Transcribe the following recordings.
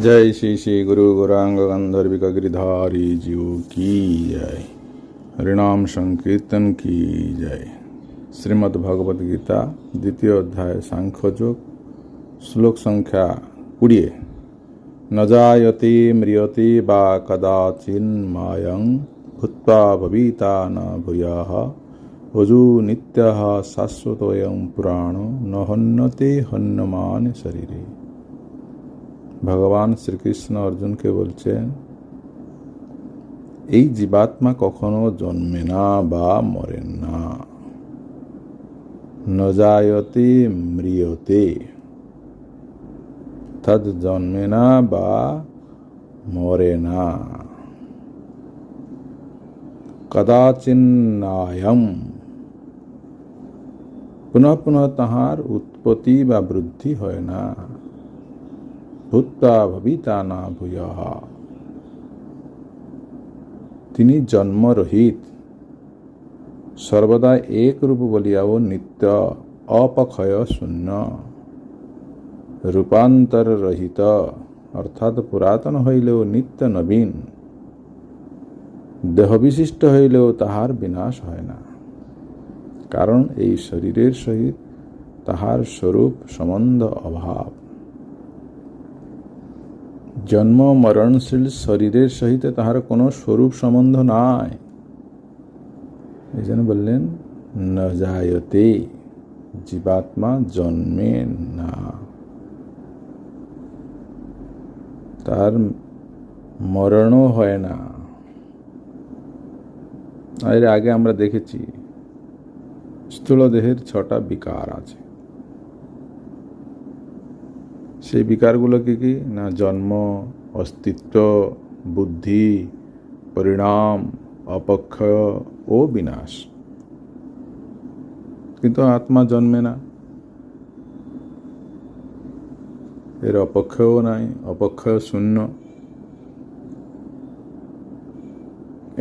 जय श्री श्री गुरु गौरांग गंधर्विक गिरिधारी जीव की जय। हरिनाम संकीर्तन की जय। श्रीमद् भगवद गीता द्वितीय अध्याय सांख्य योग श्लोक संख्या 20। न जायते म्रियते वा कदाचिन्मायं भूत्वा भविता न भूयः अजो नित्यः शाश्वतोऽयं पुराणो न हन्यते हन्यमाने शरीरे। ভগবান শ্রীকৃষ্ণ অর্জুনকে বলছেন, এই জীবাত্মা কখনো জন্মে না বা মরে না। ন জায়তে ম্রিয়তে, অর্থাৎ জন্মে না বা মরে না। কদাচিন্নায়ম, পুনঃ পুনঃ তাহার উৎপত্তি বা বৃদ্ধি হয় না। ভূত্বা ভবিতা না ভূয়ঃ, তিনি জন্মরহিত, সর্বদা এক রূপ বলিয়াও নিত্য, অপক্ষয় শূন্য, রূপান্তর রহিত, অর্থাৎ পুরাতন হইলেও নিত্য নবীন, দেহবিশিষ্ট হইলেও তাহার বিনাশ হয় না। কারণ এই শরীরের সহিত তাহার স্বরূপ সম্বন্ধ অভাব। জন্ম মরণশীল শরীরের সহিত তাহার কোনো স্বরূপ সম্বন্ধ নাই। এই জন্য বললেন ন জায়তে, জীবাত্মা জন্মে না, তার মরণও হয় না। এর আগে আমরা দেখেছি স্থূল দেহের 6টা বিকার আছে। সেই বিকারগুলো কি না? জন্ম, অস্তিত্ব, বুদ্ধি, পরিণাম, অপক্ষয় ও বিনাশ। কিন্তু আত্মা জন্মে না, এর অপক্ষয়ও নাই, অপক্ষয় শূন্য।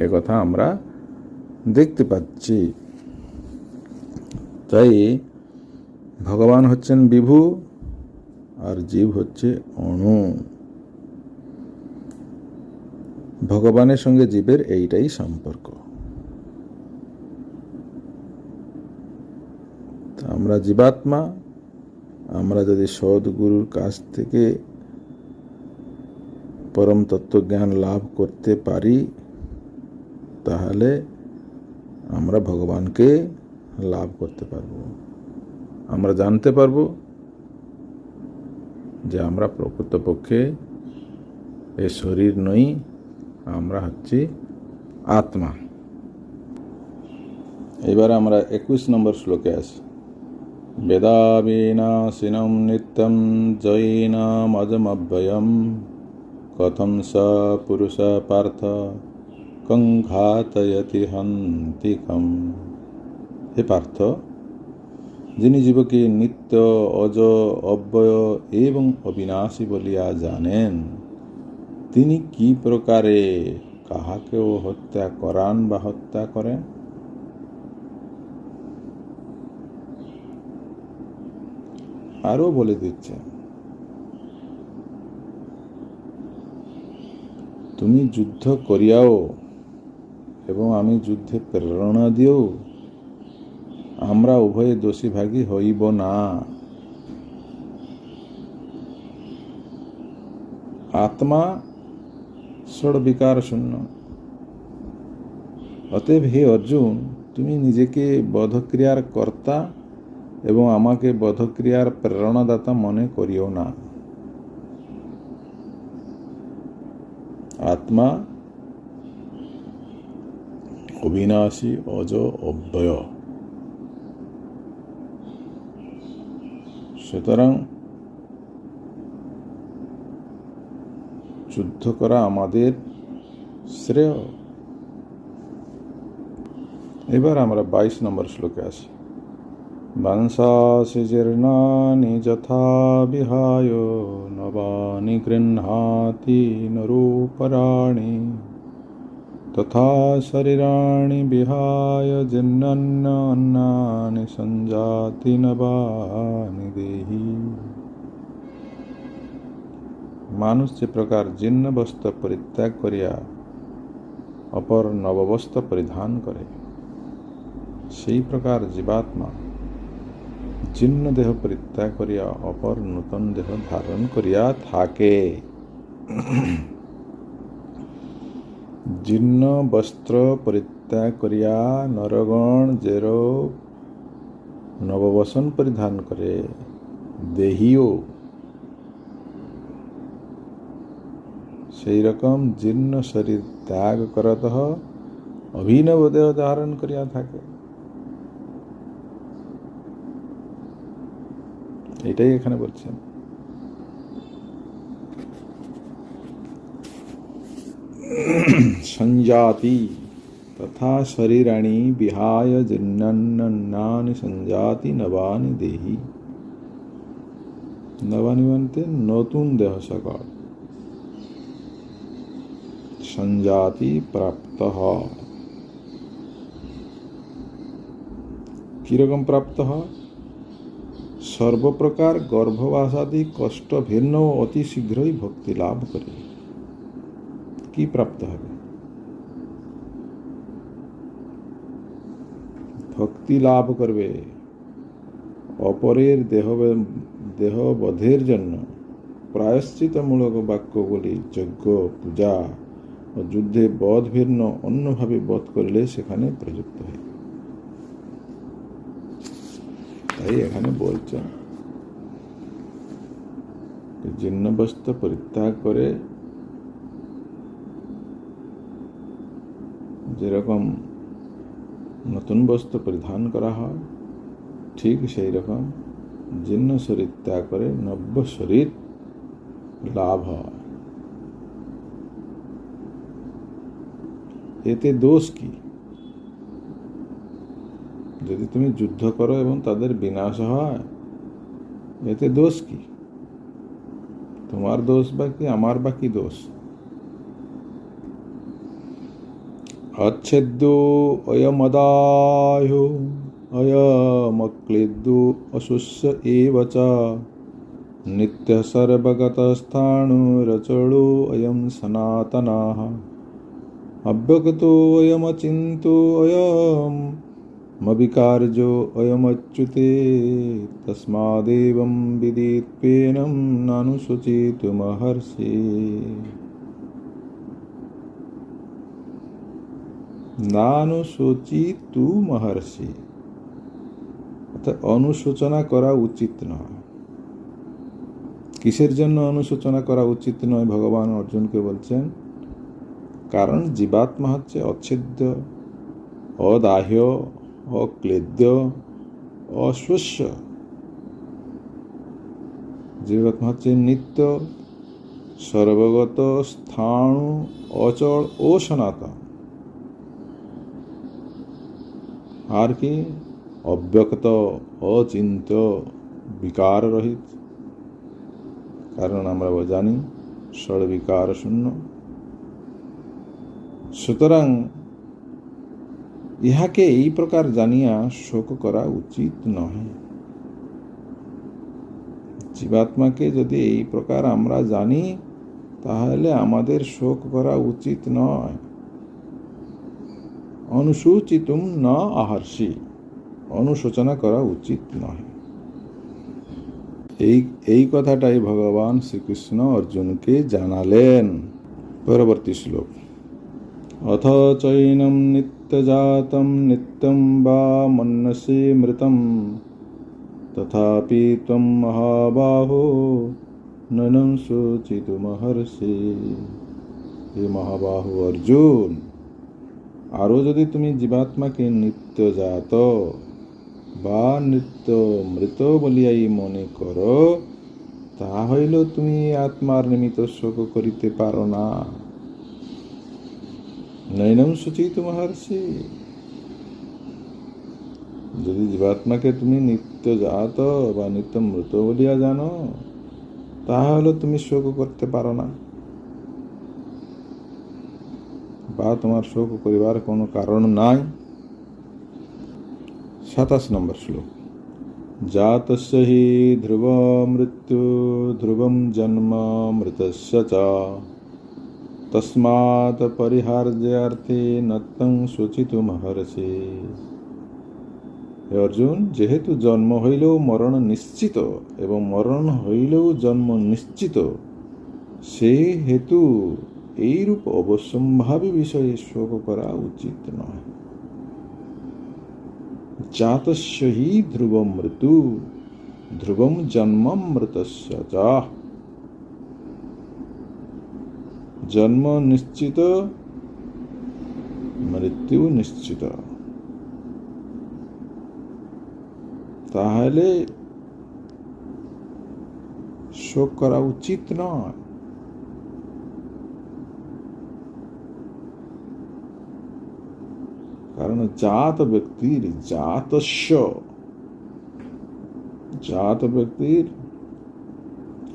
একথা আমরা দেখতে পাচ্ছি। তাই ভগবান হচ্ছেন বিভু আর জীব হচ্ছে অণু। ভগবানের সঙ্গে জীবের এইটাই সম্পর্ক। আমরা জীবাত্মা, আমরা যদি সদ্গুরুর কাছ থেকে পরম তত্ত্বজ্ঞান লাভ করতে পারি, তাহলে আমরা ভগবানকে লাভ করতে পারব। আমরা জানতে পারব যে আমরা প্রকৃতপক্ষে এ শরীর নই, আমরা হচ্ছি আত্মা। এবার আমরা 21 নম্বর শ্লোকে আসি। বেদাবিনাশিনম নিত্যম জৈনম অজমব্যয়ম কথম স পুরুষ পার্থ কং ঘাতয়তি হন্তিকম। হে পার্থ, যিনি জীবকে নিত্য, অজ, অব্যয় এবং অবিনাশী বলিয়া জানেন, তিনি কি প্রকারে কাহাকেও হত্যা করান বা হত্যা করেন? আরো বলে দিচ্ছে, তুমি যুদ্ধ করিয়াও এবং আমি যুদ্ধে প্রেরণা দিও, আমরা উভয়ে দোষী ভাগী হইব না। আত্মা ষড় বিকার শূন্য। অতএব হে অর্জুন, তুমি নিজেকে বধক্রিয়ার কর্তা এবং আমাকে বধক্রিয়ার প্রেরণাদাতা মনে করিও না। আত্মা অবিনাশী, অজ, অব্যয়। সুতরাং যুদ্ধ করা আমাদের শ্রেয়। এবার আমরা 22 নম্বর শ্লোকে আসি। বংশাসি জীর্ণানি যথা বিহায় নবানি গৃহ্ণাতি নরোপরাণি তথা শরীরাণি বিহায় জীর্ণান্নানি সঞ্জাতি নবানি দেহি। মানুষ যে প্রকার জীর্ণ বস্ত্র পরিত্যাগ করিয়া অপর নববস্ত্র পরিধান করে, সেই প্রকার জীবাত্মা জীর্ণ দেহ পরিত্যাগ করিয়া অপর নূতন দেহ ধারণ করিয়া থাকে। জীর্ণ বস্ত্র পরিত্যাগ করিয়া নরগণ যের নববসন পরিধান করে, দেহীও সেই রকম জীর্ণ শরীর ত্যাগ করত অভিনব দেহ ধারণ করিয়া থাকে। এটাই এখানে বলছেন। संजाति तथा शरीराणि विहाय जीर्णान्नानि संजाति नवानि देहि। नवानि बनते नतून देह सकल। संजाति प्राप्त किरकम प्राप्त सर्वप्रकार गर्भवासादि कष्ट भिन्न अति शीघ्र ही भक्ति लाभ करे। কি প্রাপ্ত হবে? ভক্তি লাভ করবে। অপরের দেহবধের জন্য প্রায়শ্চিতমূলক বাক্যগুলি যজ্ঞ, পূজা ও যুদ্ধে বধ ভিন্ন অন্যভাবে বধ করলে সেখানে প্রযুক্ত হয়। তাই এখানে বলছেন জীর্ণ বস্ত্র পরিত্যাগ করে যেরকম নতুন বস্ত্র পরিধান করা হয়, ঠিক সেই রকম জীর্ণ শরীর ত্যাগ করে নব্য শরীর লাভ হয়। এতে দোষ কি? যদি তুমি যুদ্ধ করো এবং তাদের বিনাশ হয়, এতে দোষ কি? তোমার দোষ বা কি, আমার বা কি দোষ? अच्छेद्यो अयमदायो अयमक्लेद्यो अशुष्य एव च नित्य सर्वगतस्थाणुरचलो अयं सनातनः अव्यक्तो अयमचिन्तो अयमविकार्यो अयमच्युते तस्मादेवं विदित्वेनं नानुशोचितुमर्हसि। নানুশোচিতু মহর্ষি, অর্থাৎ অনুশোচনা করা উচিত নয়। কিসের জন্য অনুশোচনা করা উচিত নয় ভগবান অর্জুনকে বলছেন? কারণ জীবাত্মা হচ্ছে অচ্ছেদ্য, অদাহ্য, অক্লেদ্য, অশস্য। জীবাত্মা হচ্ছে নিত্য, সর্বগত, স্থাণু, অচল ও সনাতন। আর কি? অব্যক্ত, অচিন্ত, বিকার রহিত। কারণ আমরা জানি ষড় বিকার শূন্য। সুতরাং ইহাকে এই প্রকার জানিয়া শোক করা উচিত নহে। জীবাত্মাকে যদি এই প্রকার আমরা জানি, তাহলে আমাদের শোক করা উচিত নয়। অনুসূচিতুম না আহর্ষি, অনুশোচনা করা উচিত নয়। এই কথাটাই ভগবান শ্রীকৃষ্ণ অর্জুনকে জানালেন। পরবর্তী শ্লোক। অথ চৈনম নিত্যজাতম নিত্যম বা মন্যসে মৃতম তথাপি ত্বম মহাবাহো নৈনম শোচিতুমর্হসি। হে মহাবাহু অর্জুন, আরও যদি তুমি জীবাত্মাকে নিত্যজাত বা নিত্য মৃত বলিয়াই মনে করো, তাহা হইল তুমি আত্মার নিমিত্ত শোক করিতে পারো না। নৈনম শোচিতুমর্হসি, যদি জীবাত্মাকে তুমি নিত্যজাত বা নিত্য মৃত বলিয়া জানো, তাহলে তুমি শোক করতে পারো না, বা তোমার শোক করিবার কোনো কারণ নাই। 27 নম্বর শ্লোক। जातस्य हि ध्रुव मृत्यु ध्रुवं जन्म मृतस्य च तस्मात् परिहार्यार्थे नतं शोचितुमर्हसि। हे अर्जुन, जेहेतु जन्म हईलेও मरण निश्चित एवं मरण हईलेও जन्म निश्चित, से हेतु এইরূপ অবশ্যম্ভাবী বিষয়ে শোক করা উচিত নয়। জাতস্য হি ধ্রুবম মৃত্যু ধ্রুবম জন্মম মৃতস্য চ। জন্ম নিশ্চিত, মৃত্যু নিশ্চিত। তাহলে শোক করা উচিত নয়। কারণ জাত ব্যক্তির জাতস্য, জাত ব্যক্তির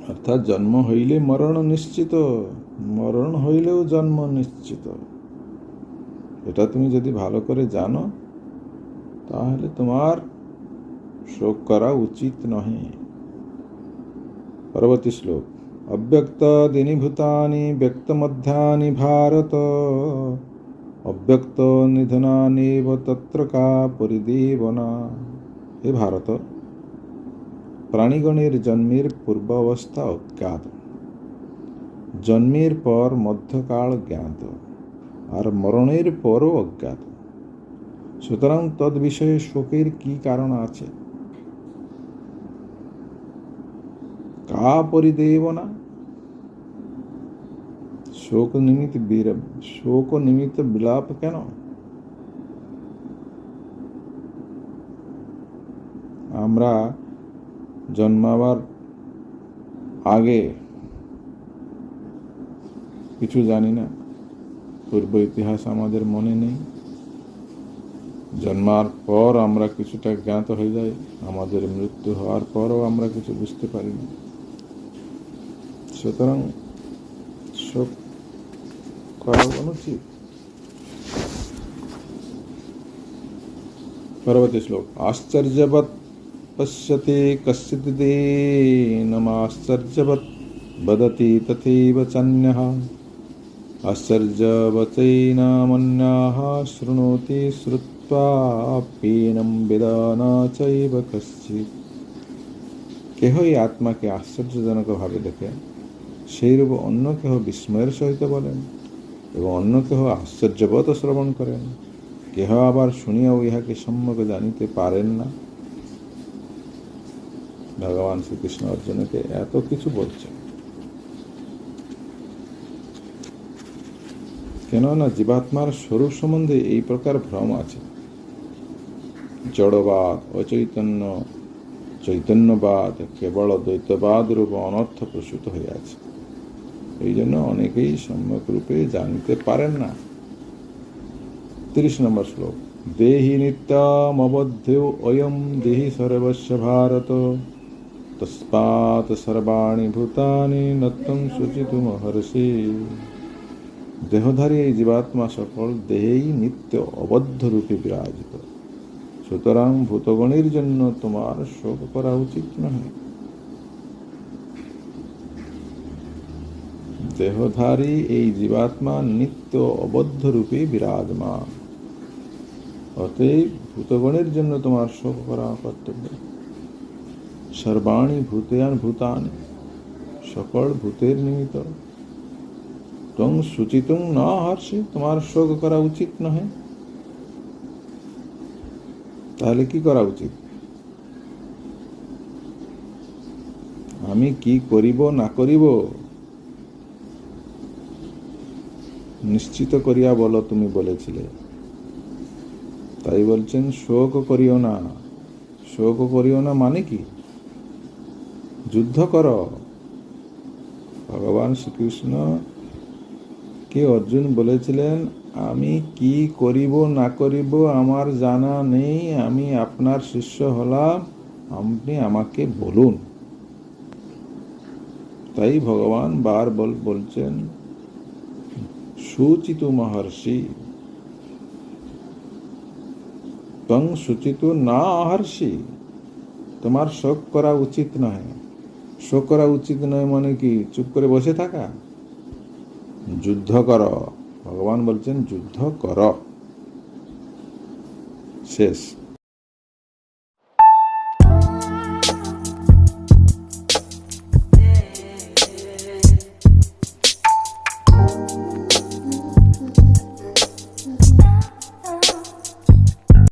অর্থাৎ জন্ম হইলে মরণ নিশ্চিত, মরণ হইলেও জন্ম নিশ্চিত। এটা তুমি যদি ভালো করে জানো তাহলে তোমার শোক করা উচিত নহে। পরবর্তী শ্লোক। অব্যক্ত দিনী ভূতানি ব্যক্ত মধ্যানি ভারত অব্যক্ত নিধনানিব তত্র কা পরিদেবনা। হে ভারত, প্রাণীগণের জন্মের পূর্ব অবস্থা অজ্ঞাত, জন্মের পর মধ্যকাল জ্ঞাত, আর মরণের পরও অজ্ঞাত। সুতরাং তদ বিষয়ে শোকের কি কারণ আছে? কা পরিদেবনা, শোক নিমিত্ত বিলাপ কেন? আমরা জন্মাবার আগে কিছু জানি না, পূর্ব ইতিহাস আমাদের মনে নেই। জন্মার পর আমরা কিছুটা জ্ঞাত হয়ে যাই, আমাদের মৃত্যু হওয়ার পরও আমরা কিছু বুঝতে পারি না। সুতরাং শোক করা অনুচিত। পরবর্তী শ্লোক। আশ্চর্যবৎ পশ্যতে কশ্চিদিদেনমাশ্চর্যবৎ বদতি তথৈব চান্যঃ আশ্চর্যবচৈনামন্যাঃ শৃণোতি শ্রুত্বাপ্যেনং বেদান চৈব কশ্চিৎ। কেহই আত্মাকে আশ্চর্যজনকভাবে দেখে, সেইরূপ অন্য কেহ বিস্ময়ের সহিত বলেন এবং অন্য কেহ আশ্চর্যবৎ শ্রবণ করেন। কেহ আবার শুনিয়াও ইহাকে সম্যক জানিতে পারেন না। ভগবান শ্রীকৃষ্ণ অর্জুনকে এত কিছু বলছেন কেননা জীবাত্মার স্বরূপ সম্বন্ধে এই প্রকার ভ্রম আছে। জড়বাদ, অচৈতন্য, চৈতন্যবাদ কেবল দ্বৈতবাদ রূপ অনর্থ প্রসূত হইয়াছে। এই জন্য অনেকেই সম্যক রূপে জানিতে পারেন না। 30 নম্বর শ্লোক। দেহি নিত্যম অবধ্যেও অয়ম দেহি সর্বস্য ভারত তস্মাৎ সর্বাণি ভূতানি নত্যং শুচিতুমর্হসি। দেহধারী এই জীবাত্মা সকল দেহেই নিত্য অবদ্ধ রূপে বিরাজিত। সুতরাং ভূতগণের জন্য তোমার শোক করা উচিত নয়। দেহধারী এই জীবাত্মা নিত্য অবদ্ধ রূপে বিরাজমান, অতএব ভূতগণের জন্য তোমার শোক করা কর্তব্য। সর্বাণি ভূতানি, সকল ভূতের নিমিত্ত। তং শুচিতুং ন হর্ষে, তোমার শোক করা উচিত নহে। তাহলে কি করা উচিত? আমি কি করিব না করিব নিশ্চিত করিয়া বলো, তুমি বলেছিলে। তাই বলছেন শোক করিও না। শোক করিও না মানে কি? যুদ্ধ করো। ভগবান শ্রীকৃষ্ণ কে অর্জুন বলেছিলেন, আমি কি করিব না করিব আমার জানা নেই, আমি আপনার শিষ্য হলাম, আপনি আমাকে বলুন। তাই ভগবান বার বলছেন শুচিতু মহর্ষি, ত্বং শুচিতু না অহর্ষি, তোমার শোক করা উচিত নয়। শোক করা উচিত নয় মানে কি চুপ করে বসে থাকা? যুদ্ধ করো, ভগবান বলছেন যুদ্ধ করো। শেষ।